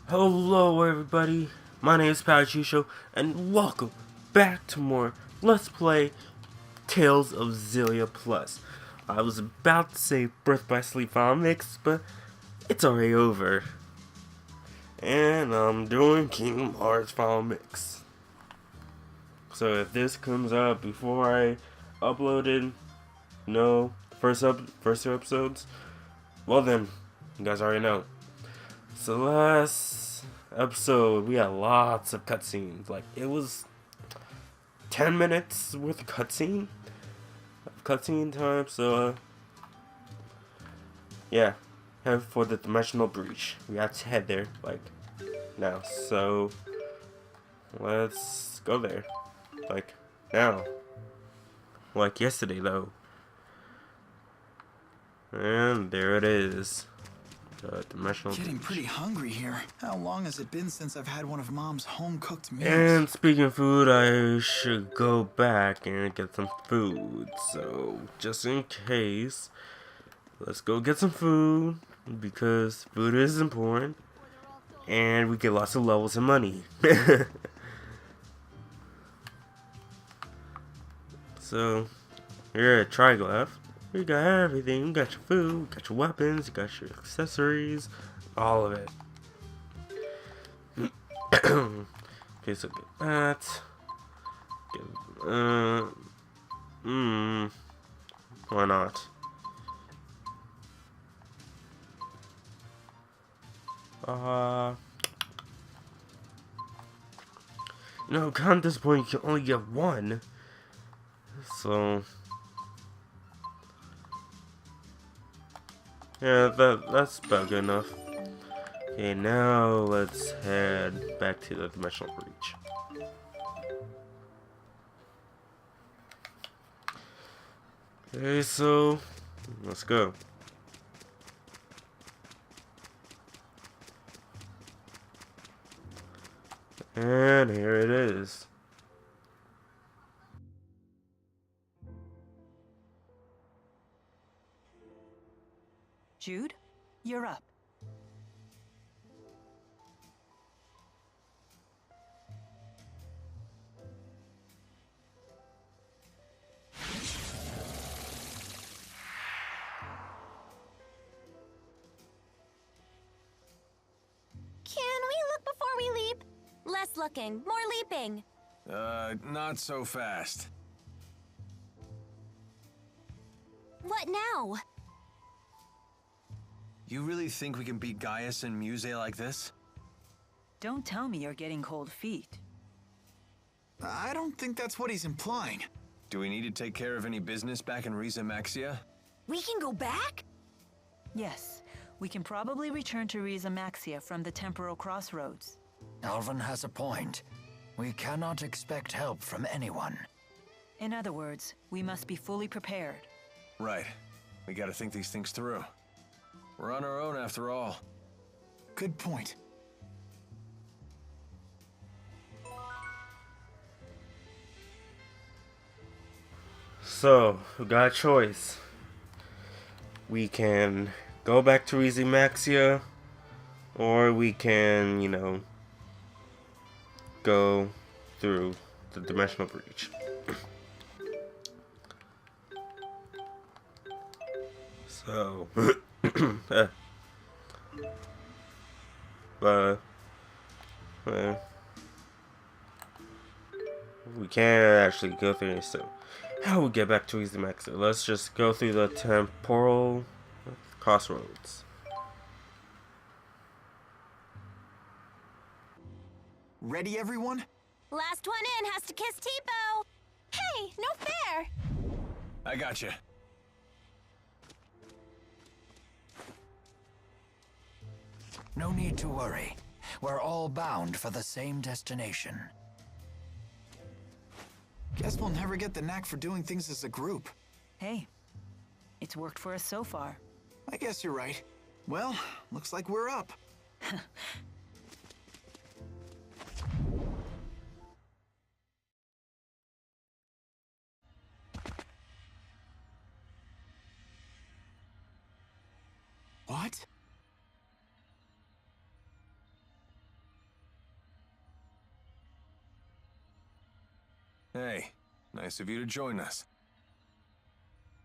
Hello everybody, my name is Jusho, and welcome back to more Let's Play Tales of Xillia Plus. I was about to say Birth by Sleep File Mix, but it's already over. And I'm doing Kingdom Hearts File Mix. So if this comes out before I uploaded, first two episodes, well then, you guys already know. So last episode, we had lots of cutscenes. Like, it was 10 minutes worth of cutscene time. So, yeah, head for the Dimensional Breach. We have to head there, like, now. So, let's go there. Like, now. Like yesterday, though. And there it is. Dimensional Getting Breach. pretty hungry here. How long has it been since I've had one of Mom's home-cooked meals? And speaking of food, I should go back and get some food. So, just in case, let's go get some food, because food is important. And we get lots of levels and money. So, here at Triglav, you got everything. You got your food, you got your weapons, you got your accessories, all of it. Okay, so get that. Why not? Kind of disappointing. You can only get one. So, yeah, that's about good enough. Okay, now let's head back to the Dimensional Breach. Okay, so let's go. And here it is. Jude, you're up. Can we look before we leap? Less looking, more leaping. Not so fast. What now? You really think we can beat Gaius and Muse like this? Don't tell me you're getting cold feet. I don't think that's what he's implying. Do we need to take care of any business back in Riza Maxia? We can go back? Yes, we can probably return to Riza Maxia from the temporal crossroads. Alvin has a point. We cannot expect help from anyone. In other words, we must be fully prepared. Right. We gotta think these things through. We're on our own after all. Good point. So, we got a choice. We can go back to Maxia, or we can, go through the Dimensional Breach. So, but we can't actually go through it. So, how we get back to Easy Max? Let's just go through the temporal crossroads. Ready, everyone? Last one in has to kiss Tipo. Hey, no fair. I gotcha. No need to worry. We're all bound for the same destination. Guess we'll never get the knack for doing things as a group. Hey, it's worked for us so far. I guess you're right. Well, looks like we're up. What? Hey, nice of you to join us.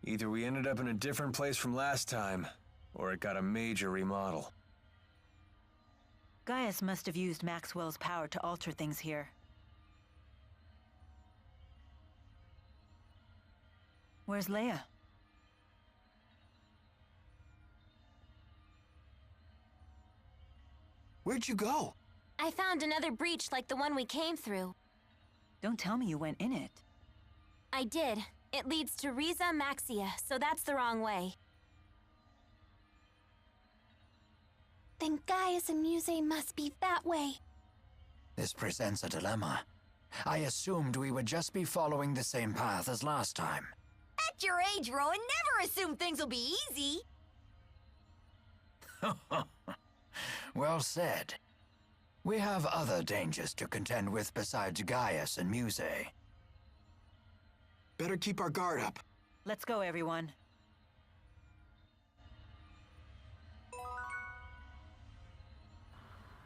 Either we ended up in a different place from last time, or it got a major remodel. Gaius must have used Maxwell's power to alter things here. Where's Leia? Where'd you go? I found another breach like the one we came through. Don't tell me you went in it. I did. It leads to Riza Maxia, so that's the wrong way. Then Gaius and Muse must be that way. This presents a dilemma. I assumed we would just be following the same path as last time. At your age, Rowan, never assume things will be easy. Well said. We have other dangers to contend with besides Gaius and Muse. Better keep our guard up. Let's go, everyone.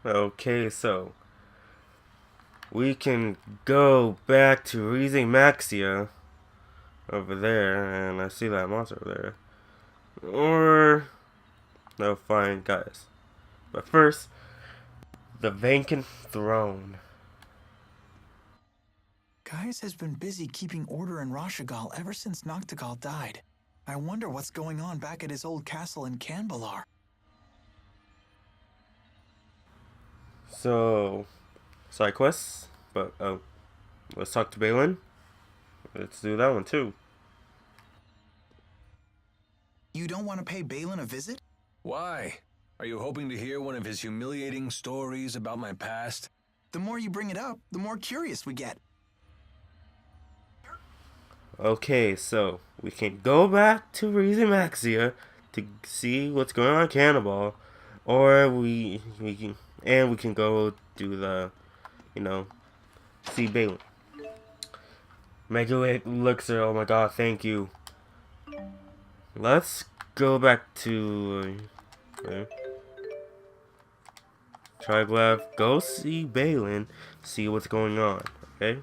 Okay, so we can go back to Riza Maxia over there, and I see that monster over there. Or no, fine, guys. But first, the vacant throne. Gaius has been busy keeping order in Rashagal ever since Noctigal died. I wonder what's going on back at his old castle in Canbalar. So, side quests, but let's talk to Balin. Let's do that one too. You don't want to pay Balin a visit? Why? Are you hoping to hear one of his humiliating stories about my past? The more you bring it up, the more curious we get. Okay, so we can go back to Riza Maxia to see what's going on in Cannibal, or we can go do the, see Balin. Mega Elixir, oh my god, thank you. Let's go back to Triglav, go see Balin, see what's going on, okay?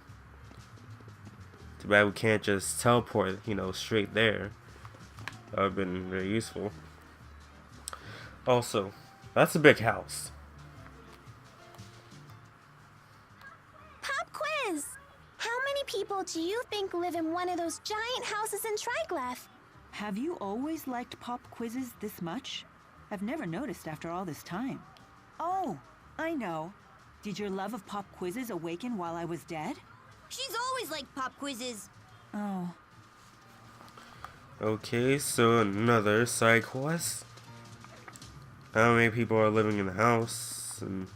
Too bad we can't just teleport, straight there. That would have been very useful. Also, that's a big house. Pop quiz! How many people do you think live in one of those giant houses in Triglav? Have you always liked pop quizzes this much? I've never noticed after all this time. Oh, I know. Did your love of pop quizzes awaken while I was dead? She's always liked pop quizzes. Oh. Okay, so another side quest. How many people are living in the house? And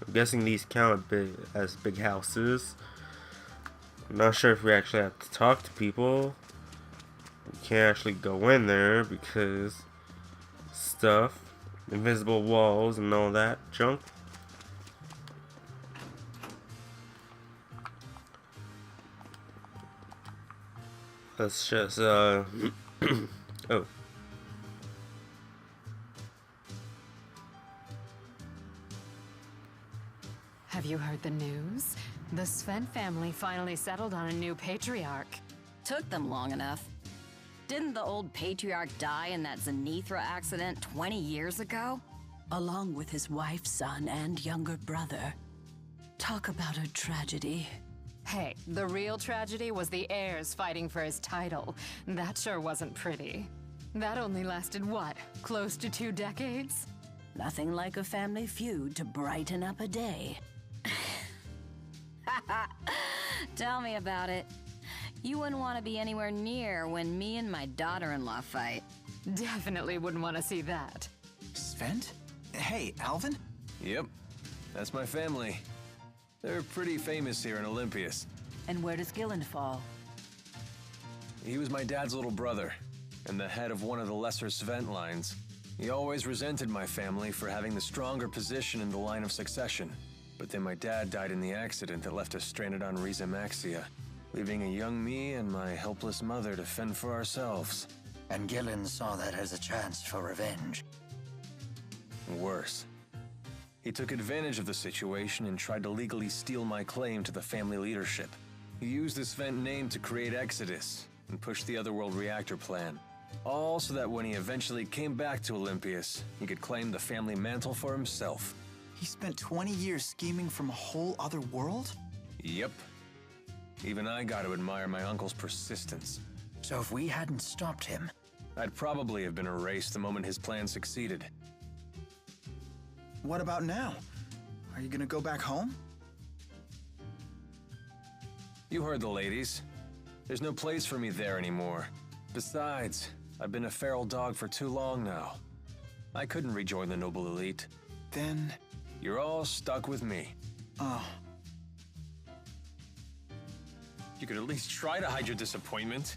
I'm guessing these count as big houses. I'm not sure if we actually have to talk to people. We can't actually go in there because stuff, invisible walls and all that junk. Let's just oh. Have you heard the news? The Sven family finally settled on a new patriarch. Took them long enough. Didn't the old patriarch die in that Zenithra accident 20 years ago? Along with his wife, son, and younger brother. Talk about a tragedy. Hey, the real tragedy was the heirs fighting for his title. That sure wasn't pretty. That only lasted what? Close to 2 decades? Nothing like a family feud to brighten up a day. Tell me about it. You wouldn't want to be anywhere near when me and my daughter-in-law fight. Definitely wouldn't want to see that. Sven? Hey, Alvin? Yep, that's my family. They're pretty famous here in Olympias. And where does Gilland fall? He was my dad's little brother, and the head of one of the lesser Svent lines. He always resented my family for having the stronger position in the line of succession. But then my dad died in the accident that left us stranded on Riza Maxia, leaving a young me and my helpless mother to fend for ourselves. And Gillen saw that as a chance for revenge. Worse. He took advantage of the situation and tried to legally steal my claim to the family leadership. He used this vent name to create Exodus and push the Otherworld reactor plan. All so that when he eventually came back to Olympius, he could claim the family mantle for himself. He spent 20 years scheming from a whole other world? Yep. Even I got to admire my uncle's persistence. So if we hadn't stopped him... I'd probably have been erased the moment his plan succeeded. What about now? Are you gonna go back home? You heard the ladies. There's no place for me there anymore. Besides, I've been a feral dog for too long now. I couldn't rejoin the noble elite. Then... You're all stuck with me. Oh. You could at least try to hide your disappointment.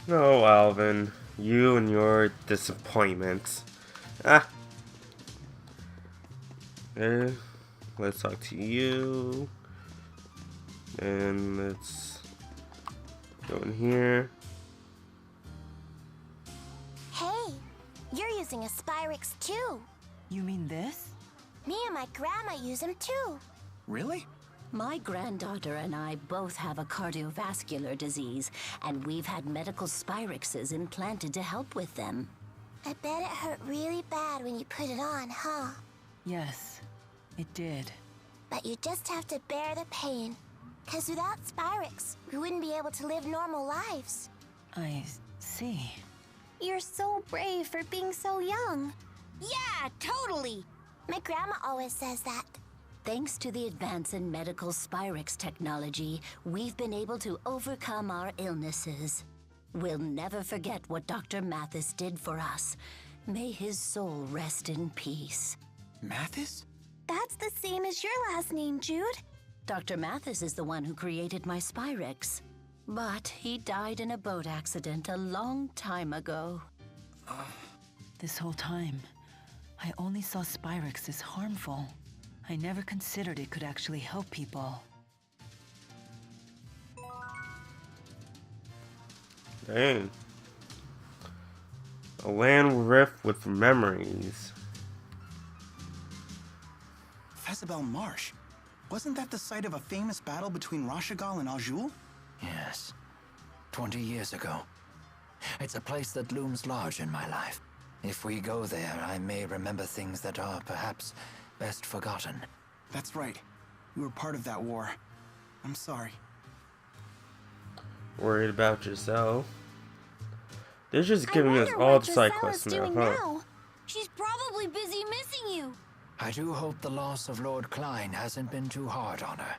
Oh, Alvin, you and your disappointments. Ah. Okay, let's talk to you. And let's go in here. Hey, you're using a Spyrix too. You mean this? Me and my grandma use them too. Really? My granddaughter and I both have a cardiovascular disease, and we've had medical Spyrixes implanted to help with them. I bet it hurt really bad when you put it on, huh? Yes, it did. But you just have to bear the pain. 'Cause without Spyrix, we wouldn't be able to live normal lives. I see. You're so brave for being so young. Yeah, totally. My grandma always says that. Thanks to the advance in medical Spyrix technology, we've been able to overcome our illnesses. We'll never forget what Dr. Mathis did for us. May his soul rest in peace. Mathis? That's the same as your last name, Jude. Dr. Mathis is the one who created my Spyrix. But he died in a boat accident a long time ago. This whole time, I only saw Spyrix as harmful. I never considered it could actually help people. Dang. A land rift with memories. Fezabel Marsh. Wasn't that the site of a famous battle between Rashagal and Azul? Yes. 20 years ago. It's a place that looms large in my life. If we go there, I may remember things that are perhaps best forgotten. That's right. You were part of that war. I'm sorry. Worried about yourself. They're just giving us all the side quests now, huh? She's probably busy missing you. I do hope the loss of Lord Klein hasn't been too hard on her.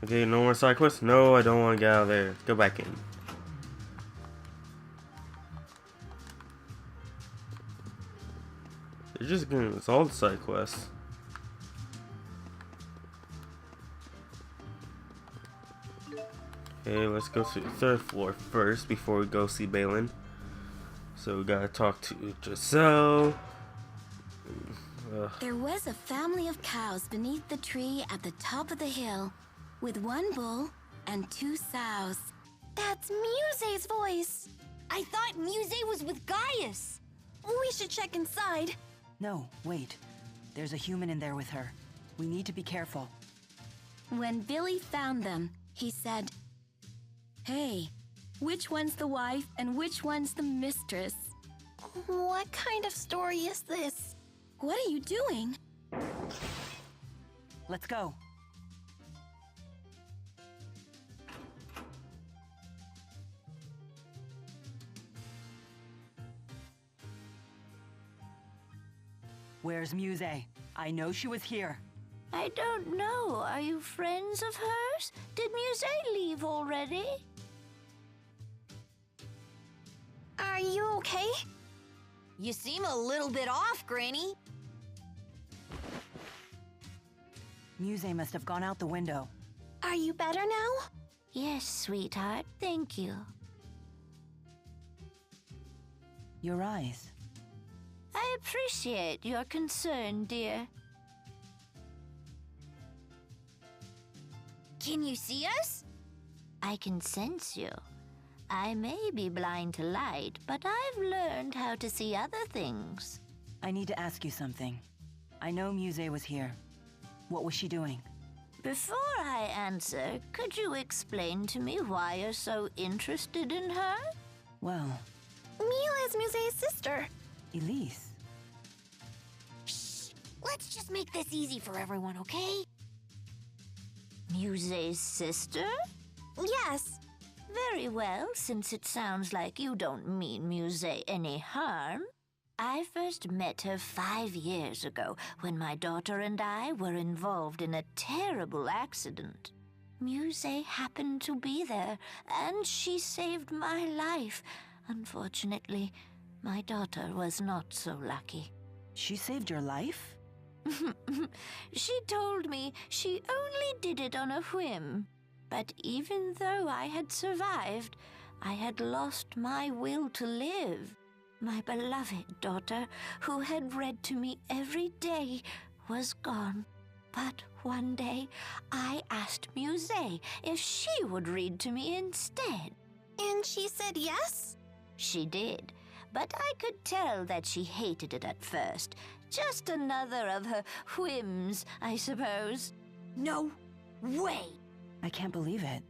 Okay, no more side quests? No, I don't want to get out of there. Go back in. They're just giving us all the side quests. Okay, let's go to the third floor first before we go see Balin. So we gotta talk to Jusho. There was a family of cows beneath the tree at the top of the hill, with one bull and 2 sows. That's Muse's voice. I thought Muse was with Gaius. We should check inside. No, wait. There's a human in there with her. We need to be careful. When Billy found them, he said, "Hey, which one's the wife and which one's the mistress?" What kind of story is this? What are you doing? Let's go. Where's Muse? I know she was here. I don't know. Are you friends of hers? Did Muse leave already? Are you okay? You seem a little bit off, Granny. Muse must have gone out the window. Are you better now? Yes, sweetheart. Thank you. Your eyes. I appreciate your concern, dear. Can you see us? I can sense you. I may be blind to light, but I've learned how to see other things. I need to ask you something. I know Muse was here. What was she doing? Before I answer, could you explain to me why you're so interested in her? Well, Mila is Muse's sister. Elise. Shh. Let's just make this easy for everyone, okay? Muse's sister? Yes. Very well, since it sounds like you don't mean Muse any harm. I first met her 5 years ago when my daughter and I were involved in a terrible accident. Muse happened to be there, and she saved my life. Unfortunately, my daughter was not so lucky. She saved your life? She told me she only did it on a whim. But even though I had survived, I had lost my will to live. My beloved daughter, who had read to me every day, was gone. But one day, I asked Muse if she would read to me instead. And she said yes? She did, but I could tell that she hated it at first. Just another of her whims, I suppose. No way. I can't believe it.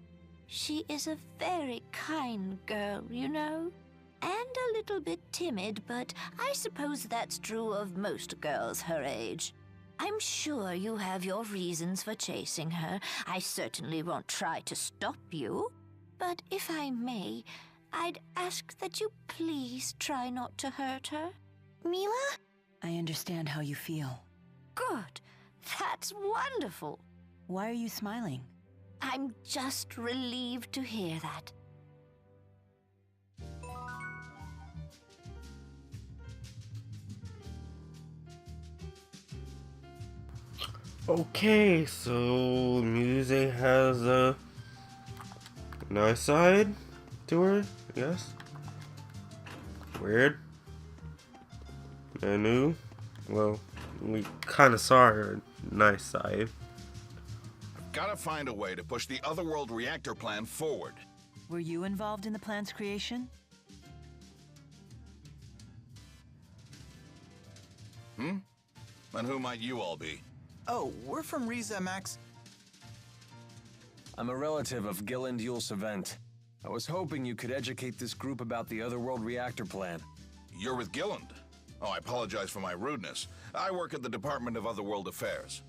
She is a very kind girl, you know. And a little bit timid, but I suppose that's true of most girls her age. I'm sure you have your reasons for chasing her. I certainly won't try to stop you. But if I may, I'd ask that you please try not to hurt her. Mila? I understand how you feel. Good. That's wonderful. Why are you smiling? I'm just relieved to hear that. Okay, so Muse has a nice side to her, I guess. Weird. I knew. Well, we kind of saw her nice side. Gotta find a way to push the Otherworld reactor plan forward. Were you involved in the plan's creation? And who might you all be? Oh, we're from Riza, Max. I'm a relative of Gilland Yulsevent. I was hoping you could educate this group about the Otherworld reactor plan. You're with Gilland. Oh, I apologize for my rudeness. I work at the Department of Otherworld Affairs.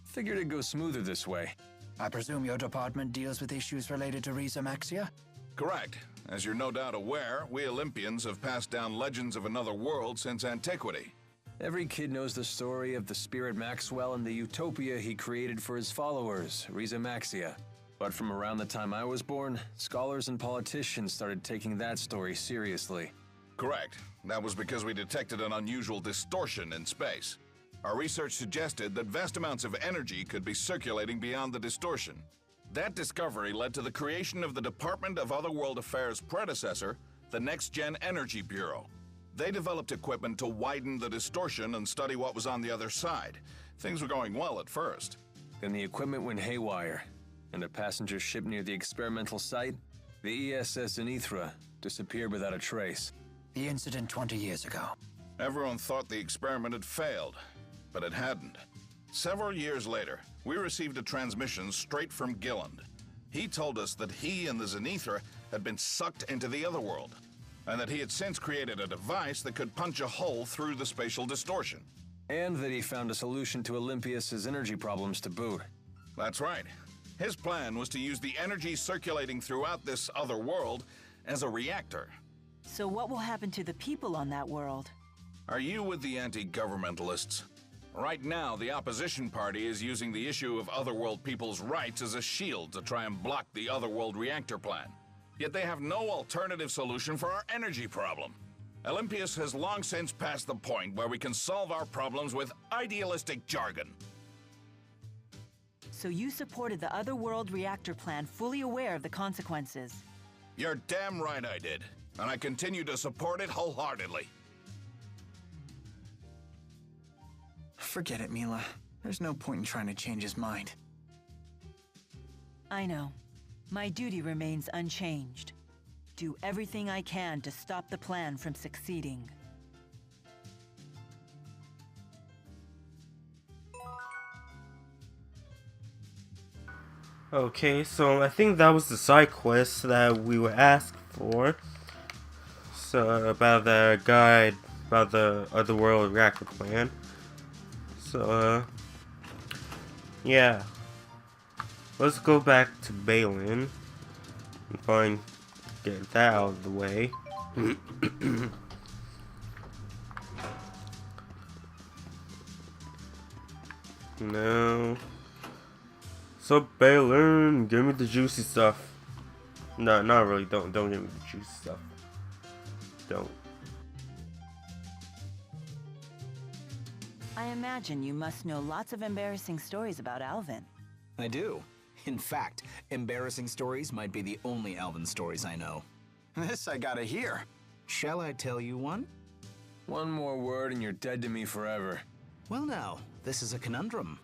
Figured it'd go smoother this way. I presume your department deals with issues related to Riza Maxia? Correct. As you're no doubt aware, we Olympians have passed down legends of another world since antiquity. Every kid knows the story of the Spirit Maxwell and the utopia he created for his followers, Riza Maxia. But from around the time I was born, scholars and politicians started taking that story seriously. Correct. That was because we detected an unusual distortion in space. Our research suggested that vast amounts of energy could be circulating beyond the distortion. That discovery led to the creation of the Department of Otherworld Affairs' predecessor, the Next Gen Energy Bureau. They developed equipment to widen the distortion and study what was on the other side. Things were going well at first. Then the equipment went haywire, and a passenger ship near the experimental site, the ESS Zenithra, disappeared without a trace. The incident 20 years ago. Everyone thought the experiment had failed, but it hadn't. Several years later, we received a transmission straight from Gilland. He told us that he and the Zenithra had been sucked into the Otherworld, and that he had since created a device that could punch a hole through the spatial distortion. And that he found a solution to Olympias's energy problems to boot. That's right. His plan was to use the energy circulating throughout this other world as a reactor. So what will happen to the people on that world? Are you with the anti-governmentalists? Right now, the opposition party is using the issue of Otherworld people's rights as a shield to try and block the Otherworld reactor plan. Yet they have no alternative solution for our energy problem. Olympias has long since passed the point where we can solve our problems with idealistic jargon. So you supported the Otherworld reactor plan, fully aware of the consequences. You're damn right I did, and I continue to support it wholeheartedly. Forget it, Mila. There's no point in trying to change his mind. I know. My duty remains unchanged. Do everything I can to stop the plan from succeeding. Okay, so I think that was the side quest that we were asked for. So about the guide about the otherworld reactor plan. So yeah, let's go back to Balin and get that out of the way. No. So Balin, give me the juicy stuff. No, not really. Don't give me the juicy stuff. Don't. I imagine you must know lots of embarrassing stories about Alvin. I do. In fact, embarrassing stories might be the only Alvin stories I know. This I gotta hear. Shall I tell you one? One more word and you're dead to me forever. Well now, this is a conundrum.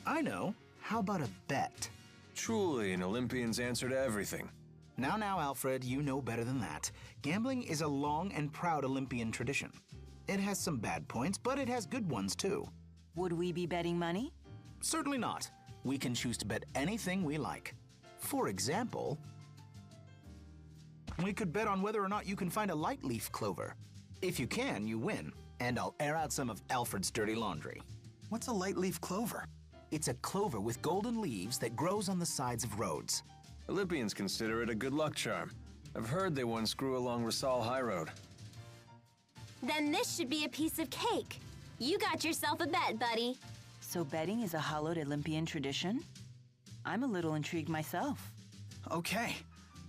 I know. How about a bet? Truly an Olympian's answer to everything. Now, Alfred, you know better than that. Gambling is a long and proud Olympian tradition. It has some bad points, but it has good ones too. Would we be betting money? Certainly not. We can choose to bet anything we like. For example, we could bet on whether or not you can find a light leaf clover. If you can, you win, and I'll air out some of Alfred's dirty laundry. What's a light leaf clover? It's a clover with golden leaves that grows on the sides of roads. Olympians consider it a good luck charm. I've heard they once grew along Rasal High Road. Then this should be a piece of cake. You got yourself a bet, buddy. So betting is a hallowed Olympian tradition? I'm a little intrigued myself. Okay,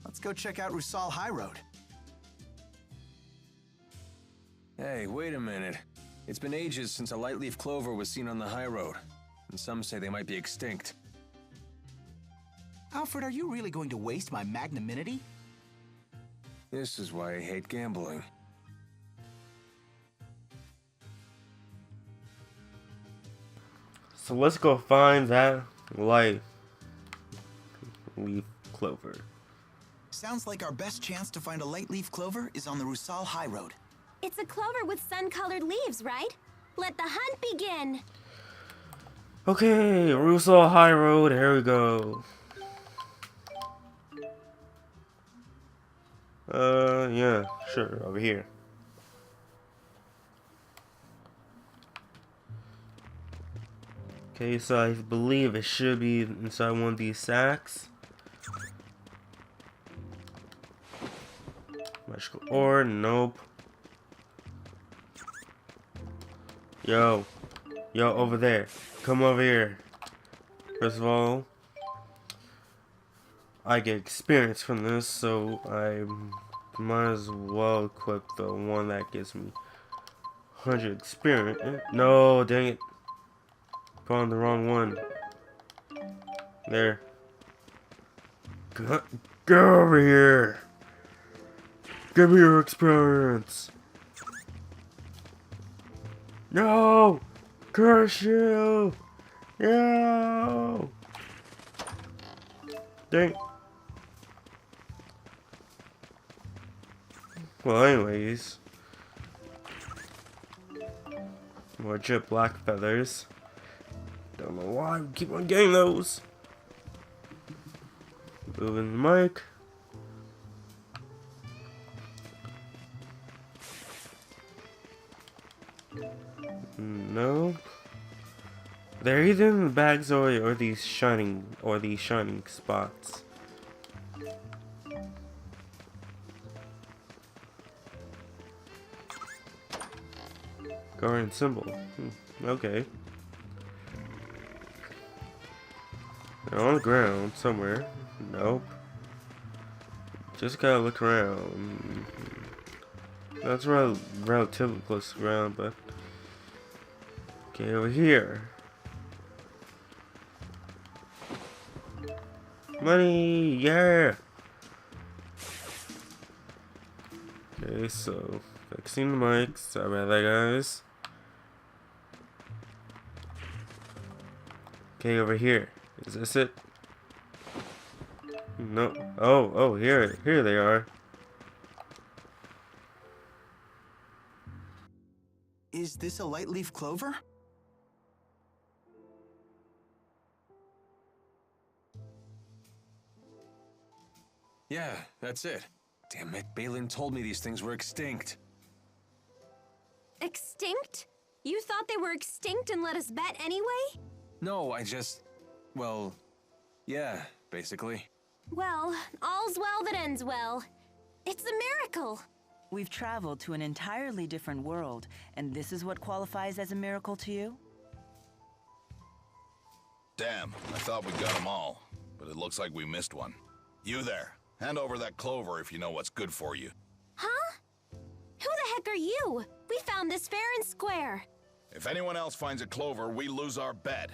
let's go check out Rusal High Road. Hey, wait a minute. It's been ages since a light leaf clover was seen on the high road, and some say they might be extinct. Alfred, are you really going to waste my magnanimity? This is why I hate gambling. So let's go find that light leaf clover. Sounds like our best chance to find a light leaf clover is on the Rusal High Road. It's a clover with sun-colored leaves, right? Let the hunt begin. Okay, Rusal High Road, here we go. Yeah, sure, over here. Okay, so I believe it should be inside one of these sacks. Magical ore, nope. Yo, over there. Come over here. First of all, I get experience from this, so I might as well equip the one that gives me 100 experience. No, dang it. Put on the wrong one. There. Go over here. Give me your experience. No! Curse you! No! Dang. Well, anyways. More jet black feathers. Don't know why we keep on getting those. Moving the mic. No. They're either in the bags or these shining spots. Guardian symbol. Okay. They're on the ground somewhere. Nope. Just gotta look around. That's relatively close to the ground, but okay, over here. Money, yeah. Okay, so fixing the mic. Sorry about that, guys. Okay, over here. Is this it? No. Oh, here they are. Is this a light leaf clover? Yeah, that's it. Damn it, Balin told me these things were extinct. Extinct? You thought they were extinct and let us bet anyway? No, well, yeah, basically. Well, all's well that ends well. It's a miracle. We've traveled to an entirely different world, and this is what qualifies as a miracle to you? Damn, I thought we got them all, but it looks like we missed one. You there, hand over that clover if you know what's good for you. Huh? Who the heck are you? We found this fair and square. If anyone else finds a clover, we lose our bet.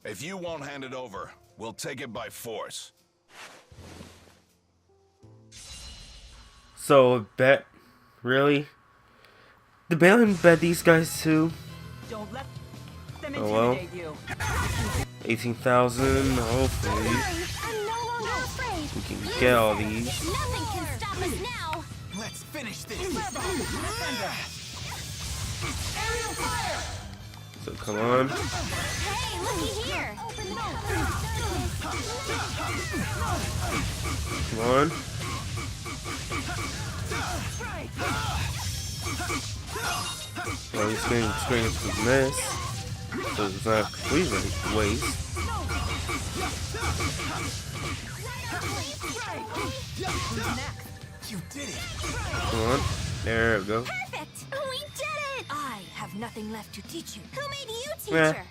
If you won't hand it over, we'll take it by force. So, a bet? Really? Did Balin bet these guys too? Don't let them Oh well. intimidate you. 18,000, hopefully. I'm no longer afraid. We can get all these. Nothing can stop us now. Let's finish this. So, come on. Hey, looky here. Come on. Well, he's getting experience from this, so it's not a complete waste. You did it. Come on. There we go. Perfect. We did it. I have nothing left to teach you. Who made you Yeah. teacher?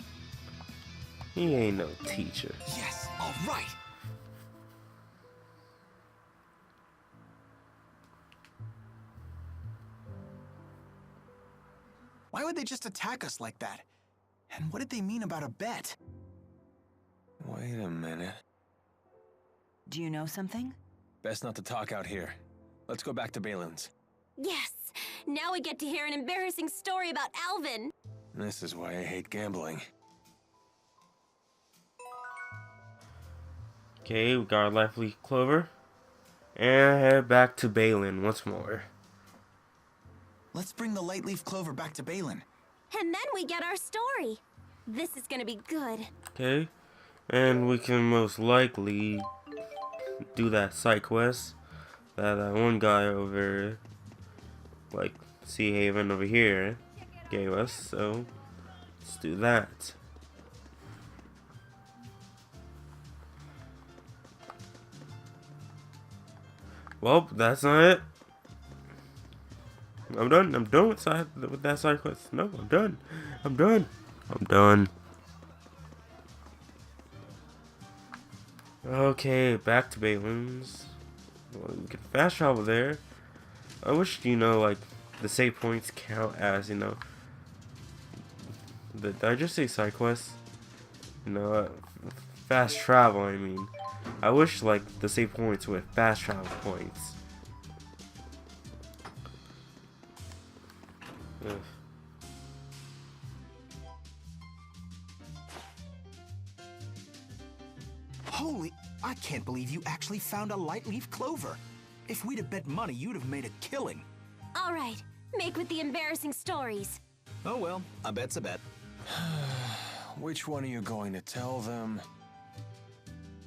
He ain't no teacher. Yes, all right. Why would they just attack us like that? And what did they mean about a bet? Wait a minute. Do you know something? Best not to talk out here. Let's go back to Balin's. Yes. Now we get to hear an embarrassing story about Alvin. This is why I hate gambling. Okay, we got our life leaf clover. And head back to Balin once more. Let's bring the light leaf clover back to Balin. And then we get our story. This is gonna be good. Okay, and we can most likely do that side quest that one guy over, like, Sea Haven over here gave us, so let's do that. Well, that's not it. I'm done with that side quest. No, I'm done. I'm done. Okay, back to Balin's. Well, we can fast travel there. I wish, like, the save points count as, did I just say side quests? Fast travel, I mean. I wish, like, the save points with fast travel points. Ugh. Holy, I can't believe you actually found a light leaf clover. If we'd have bet money, you'd have made a killing. All right. Make with the embarrassing stories. Oh well, a bet's a bet. Which one are you going to tell them?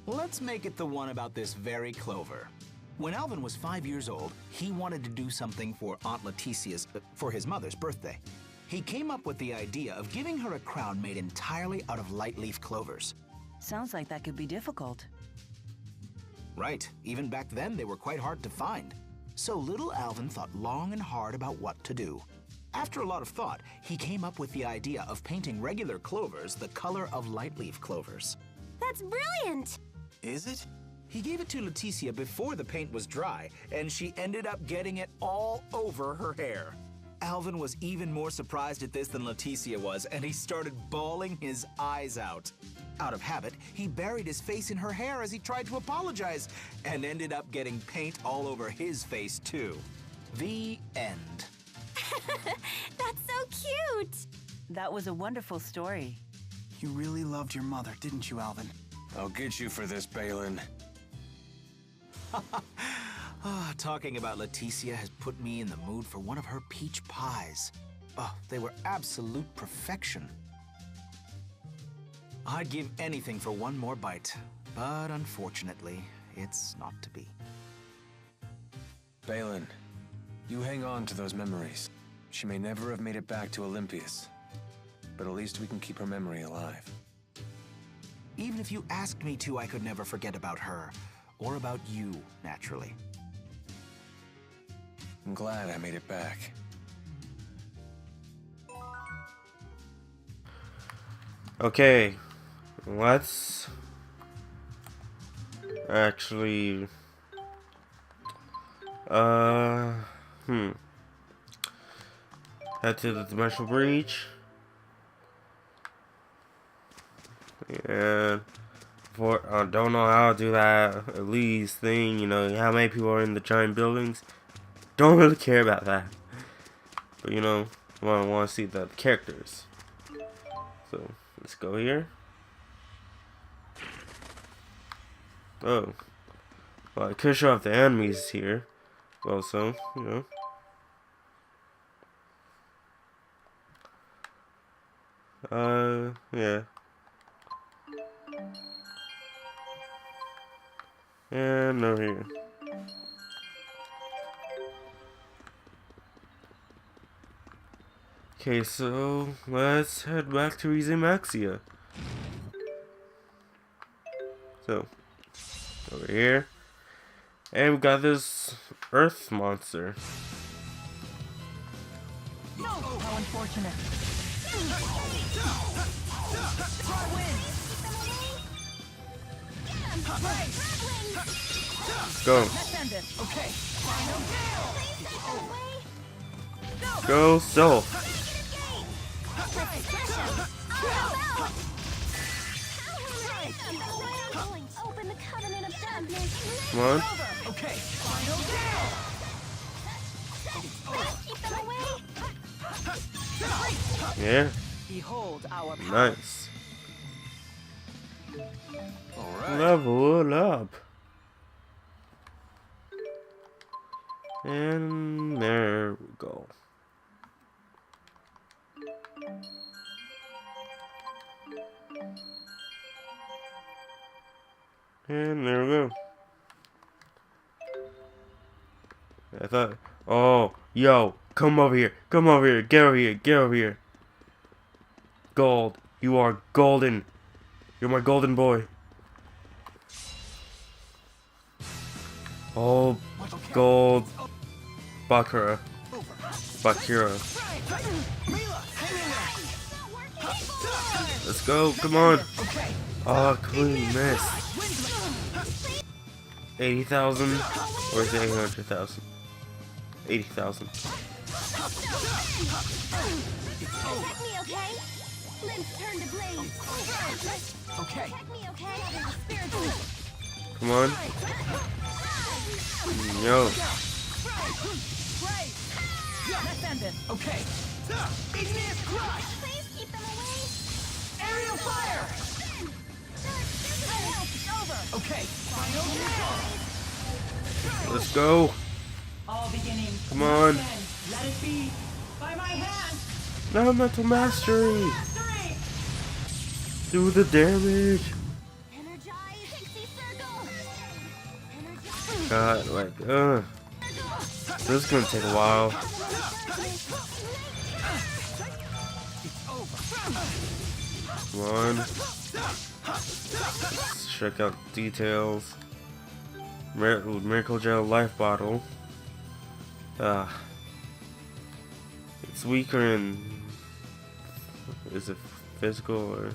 Let's make it the one about this very clover. When Alvin was 5 years old, he wanted to do something for Aunt Leticia's, for his mother's birthday. He came up with the idea of giving her a crown made entirely out of light leaf clovers. Sounds like that could be difficult. Right, even back then they were quite hard to find. So little Alvin thought long and hard about what to do. After a lot of thought, he came up with the idea of painting regular clovers the color of light leaf clovers. That's brilliant! Is it? He gave it to Leticia before the paint was dry, and she ended up getting it all over her hair. Alvin was even more surprised at this than Leticia was, and he started bawling his eyes out. Out of habit, he buried his face in her hair as he tried to apologize, and ended up getting paint all over his face too. The end. That's so cute! That was a wonderful story. You really loved your mother, didn't you, Alvin? I'll get you for this, Balin. Talking about Leticia has put me in the mood for one of her peach pies. Oh, they were absolute perfection. I'd give anything for one more bite, but unfortunately, it's not to be. Balin, you hang on to those memories. She may never have made it back to Olympias, but at least we can keep her memory alive. Even if you asked me to, I could never forget about her. Or about you, naturally. I'm glad I made it back. Okay, let's actually head to the dimensional breach. And for I don't know how to do that at least thing, you know, how many people are in the giant buildings. Don't really care about that. But you know, I want to see the characters. So let's go here. Oh. Well, I could show off the enemies here. Also, you know. Yeah. And over here. Okay, so let's head back to Maxia. So, over here. And we got this earth monster. No! How unfortunate. Let's go. Okay. Go self. Come on. Okay. Yeah. Behold our power. Nice. All right. Level up. And there we go. And there we go. I thought, oh, yo, come over here, get over here. Gold, you are golden. You're my golden boy. Oh, gold. Bakura. Let's go, come on. Oh, clean miss. 80,000 or is it 800,000? 80,000. Okay. Come on. Yo. Okay. Igneous crush. Aerial fire. Okay. Let's go. Come on. Let it be by my hand. No mental mastery. Do the damage. God, like, this is gonna take a while. Come on. Let's check out details. Miracle Gel Life Bottle. It's weaker in... Is it physical or...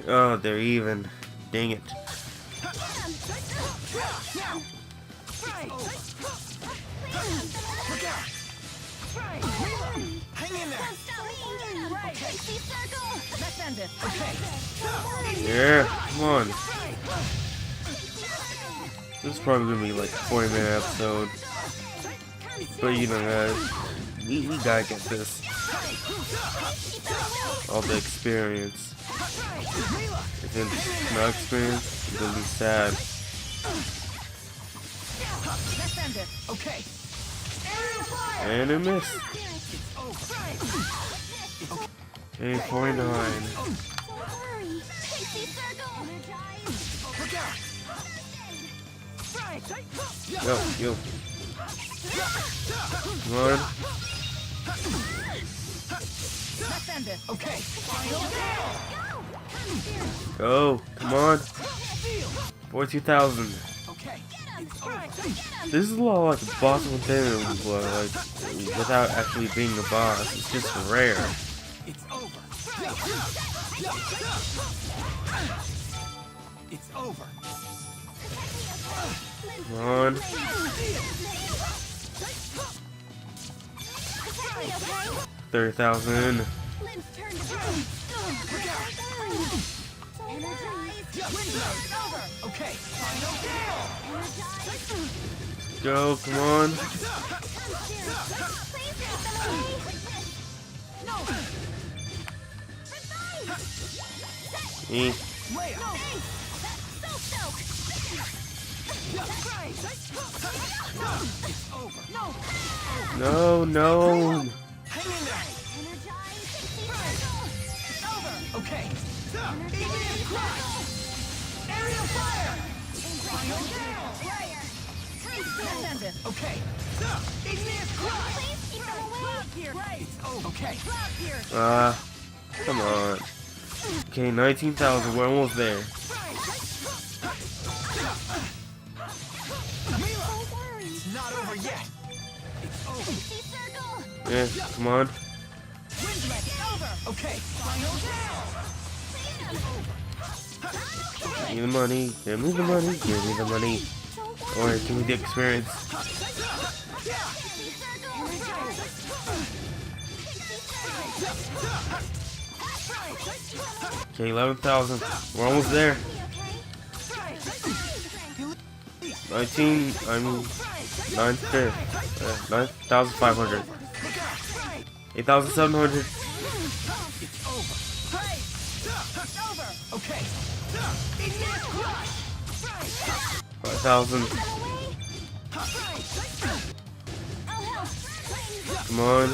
Oh, they're even. Dang it. Hang in there. Yeah, come on. This is probably gonna be like a 40-minute episode. But you know, guys, we gotta get this. All the experience. If it's not experience, it'll be sad. Okay. And a miss. Okay, 49. Yo. Come on. Okay. Go. Come on. 42,000. This is a lot like the boss within, like without actually being a boss. It's just rare. It's over. It's over. Come on. 30,000. Okay. Go, come on. E. No, no. Okay. Aerial fire. Okay. Igneous crush. Okay. Come on. Okay, 19,000. We're almost there. It's not over yet. It's over. Yeah, come on. Okay. Give me the money. Give me the money. Give me the money. Or give me the experience. Okay, 11,000. We're almost there. 9,500. 8,700. Okay. 5,000. Come on.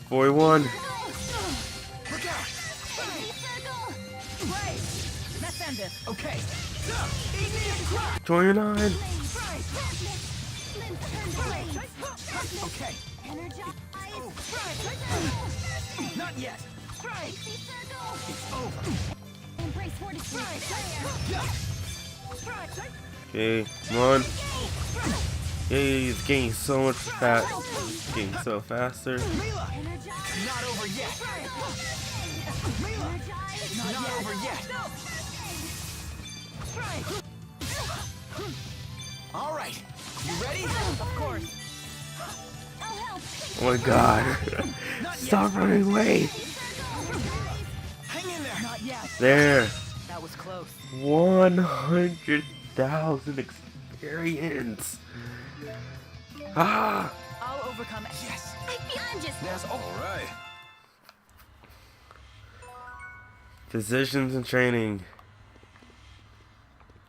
41. 29. Okay. Not yet. It's over. Okay, come on. Yay, he's getting so much fast. Getting so faster. Not over yet. Not over yet. All right. You ready? Of course. Oh my god. Stop running away. Hang in there. Not yet. There. That was close. 100,000 experience. Ah. I'll overcome it. Yes. I'm just. That's all right. Physicians in training.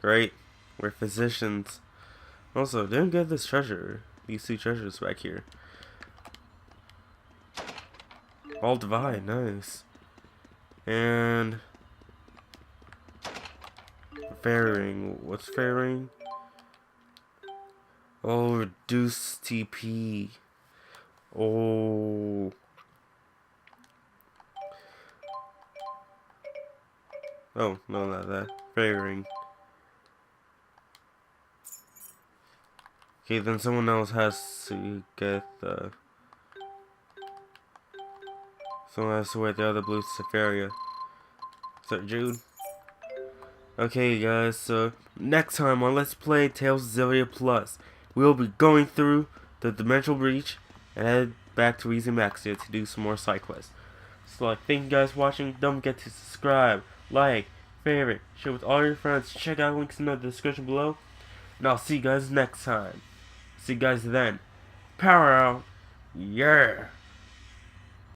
Great. We're physicians. Also, didn't get this treasure. These two treasures back here. All divine, nice. And fairing. What's fairing? Oh, reduce TP. Oh. Oh, no, not that. Fairing. Okay, then someone else has to get the... Someone has to wear the other blue Safaria. So, Jude? Okay, guys, so next time on Let's Play Tales of Xillia Plus, we'll be going through the Dimensional Breach and head back to Easy Maxia to do some more side quests. So, like, thank you guys for watching. Don't forget to subscribe, like, favorite, share with all your friends. Check out links in the description below. And I'll see you guys next time. See you guys then. Power out. Yeah.